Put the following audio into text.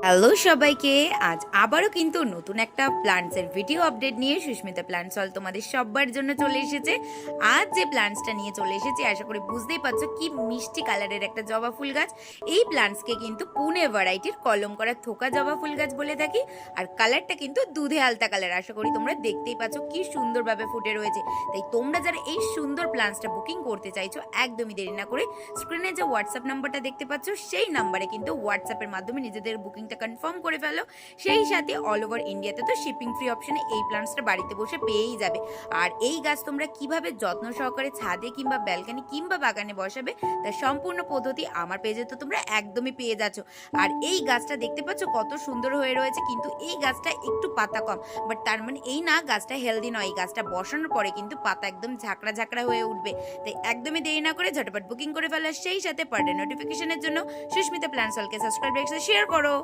Hello সবাইকে, আজ আবারও কিন্তু নতুন একটা প্ল্যান্টসের ভিডিও আপডেট নিয়ে সুস্মিতা প্ল্যান্টস হল তোমাদের সবার জন্য চলে এসেছে। আজ যে প্ল্যান্টসটা নিয়ে চলে এসেছি আশা করি বুঝতেই পারছো কি মিষ্টি কালারের একটা জবা ফুল গাছ। এই প্ল্যান্টসকে কিন্তু পুনে ভ্যারাইটির কলম করা থোকা জবা ফুল গাছ বলে থাকি। আর কালারটা কিন্তু দুধে আলতা কালার, আশা করি তোমরা দেখতেই পাচ্ছ কি সুন্দরভাবে ফুটে রয়েছে। তাই তোমরা যারা এই সুন্দর প্ল্যান্টসটা বুকিং করতে চাইছো একদমই দেরি না করে স্ক্রিনে যে হোয়াটসঅ্যাপ নাম্বারটা দেখতে পাচ্ছ সেই নাম্বারে কিন্তু হোয়াটসঅ্যাপের মাধ্যমে নিজেদের বুকিং কনফার্ম করে ফেলো। সেই সাথে অল ওভার ইন্ডিয়াতে তো শিপিং ফ্রি অপশনে এই প্ল্যান্টসটা বাড়িতে বসে পেয়েই যাবে। আর এই গাছ তোমরা কিভাবে যত্ন সহকারে ছাদে কিংবা ব্যালকনি কিংবা বাগানে বসাবে তার সম্পূর্ণ পদ্ধতি আমার পেজে তো তোমরা একদমই পেয়ে যাচ্ছ। আর এই গাছটা দেখতে পাচ্ছ কত সুন্দর হয়ে রয়েছে, কিন্তু এই গাছটা একটু পাতা কম, বাট তার মানে এই না গাছটা হেলদি নয়। এই গাছটা বসানোর পরে কিন্তু পাতা একদম ঝাঁকড়া ঝাঁকড়া হয়ে উঠবে। তাই একদমই দেরি না করে ঝটপট বুকিং করে ফেলো। সেই সাথে পার ডে নোটিফিকেশনের জন্য সুস্মিতা প্ল্যান্টস হলকে সাবস্ক্রাইব শেয়ার করো।